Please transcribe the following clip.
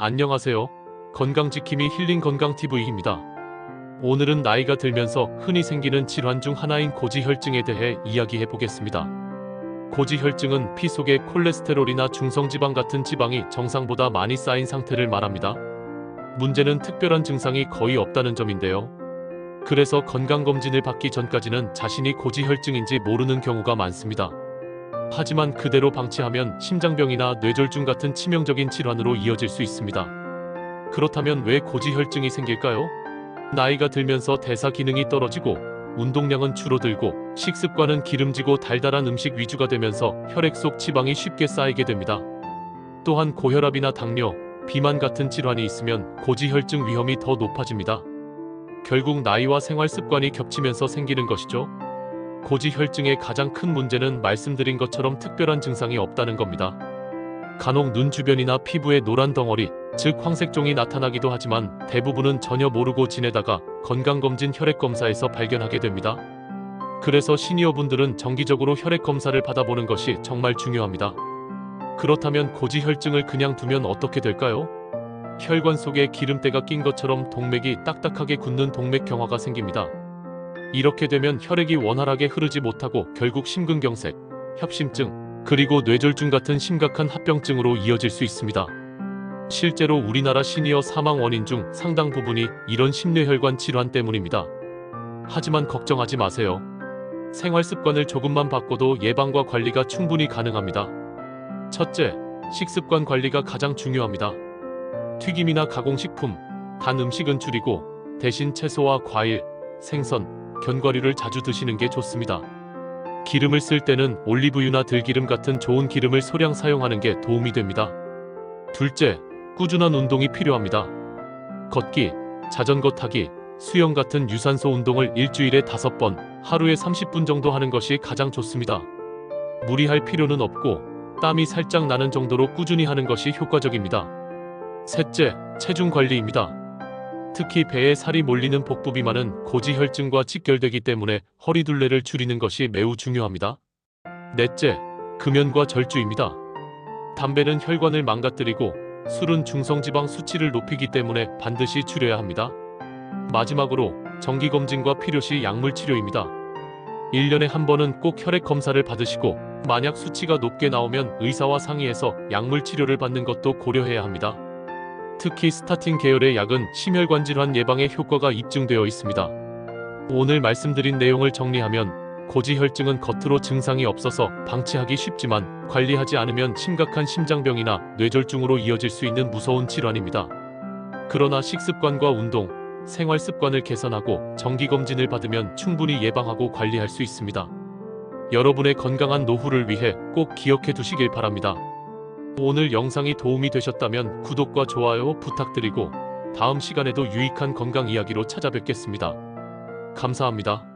안녕하세요. 건강지킴이 힐링 건강TV입니다. 오늘은 나이가 들면서 흔히 생기는 질환 중 하나인 고지혈증에 대해 이야기해 보겠습니다. 고지혈증은 피 속에 콜레스테롤이나 중성지방 같은 지방이 정상보다 많이 쌓인 상태를 말합니다. 문제는 특별한 증상이 거의 없다는 점인데요. 그래서 건강검진을 받기 전까지는 자신이 고지혈증인지 모르는 경우가 많습니다. 하지만 그대로 방치하면 심장병이나 뇌졸중 같은 치명적인 질환으로 이어질 수 있습니다. 그렇다면 왜 고지혈증이 생길까요? 나이가 들면서 대사 기능이 떨어지고 운동량은 줄어들고 식습관은 기름지고 달달한 음식 위주가 되면서 혈액 속 지방이 쉽게 쌓이게 됩니다. 또한 고혈압이나 당뇨, 비만 같은 질환이 있으면 고지혈증 위험이 더 높아집니다. 결국 나이와 생활 습관이 겹치면서 생기는 것이죠. 고지혈증의 가장 큰 문제는 말씀드린 것처럼 특별한 증상이 없다는 겁니다. 간혹 눈 주변이나 피부에 노란 덩어리, 즉 황색종이 나타나기도 하지만 대부분은 전혀 모르고 지내다가 건강검진 혈액검사에서 발견하게 됩니다. 그래서 시니어분들은 정기적으로 혈액검사를 받아보는 것이 정말 중요합니다. 그렇다면 고지혈증을 그냥 두면 어떻게 될까요? 혈관 속에 기름때가 낀 것처럼 동맥이 딱딱하게 굳는 동맥경화가 생깁니다. 이렇게 되면 혈액이 원활하게 흐르지 못하고 결국 심근경색, 협심증, 그리고 뇌졸중 같은 심각한 합병증으로 이어질 수 있습니다. 실제로 우리나라 시니어 사망 원인 중 상당 부분이 이런 심뇌혈관 질환 때문입니다. 하지만 걱정하지 마세요. 생활 습관을 조금만 바꿔도 예방과 관리가 충분히 가능합니다. 첫째, 식습관 관리가 가장 중요합니다. 튀김이나 가공식품, 단 음식은 줄이고 대신 채소와 과일, 생선, 견과류를 자주 드시는 게 좋습니다. 기름을 쓸 때는 올리브유나 들기름 같은 좋은 기름을 소량 사용하는 게 도움이 됩니다. 둘째, 꾸준한 운동이 필요합니다. 걷기, 자전거 타기, 수영 같은 유산소 운동을 일주일에 5번, 하루에 30분 정도 하는 것이 가장 좋습니다. 무리할 필요는 없고 땀이 살짝 나는 정도로 꾸준히 하는 것이 효과적입니다. 셋째, 체중 관리입니다. 특히 배에 살이 몰리는 복부 비만은 고지혈증과 직결되기 때문에 허리둘레를 줄이는 것이 매우 중요합니다. 넷째, 금연과 절주입니다. 담배는 혈관을 망가뜨리고 술은 중성지방 수치를 높이기 때문에 반드시 줄여야 합니다. 마지막으로 정기검진과 필요시 약물치료입니다. 1년에 한 번은 꼭 혈액검사를 받으시고 만약 수치가 높게 나오면 의사와 상의해서 약물치료를 받는 것도 고려해야 합니다. 특히 스타틴 계열의 약은 심혈관 질환 예방에 효과가 입증되어 있습니다. 오늘 말씀드린 내용을 정리하면 고지혈증은 겉으로 증상이 없어서 방치하기 쉽지만 관리하지 않으면 심각한 심장병이나 뇌졸중으로 이어질 수 있는 무서운 질환입니다. 그러나 식습관과 운동, 생활 습관을 개선하고 정기검진을 받으면 충분히 예방하고 관리할 수 있습니다. 여러분의 건강한 노후를 위해 꼭 기억해 두시길 바랍니다. 오늘 영상이 도움이 되셨다면 구독과 좋아요 부탁드리고 다음 시간에도 유익한 건강 이야기로 찾아뵙겠습니다. 감사합니다.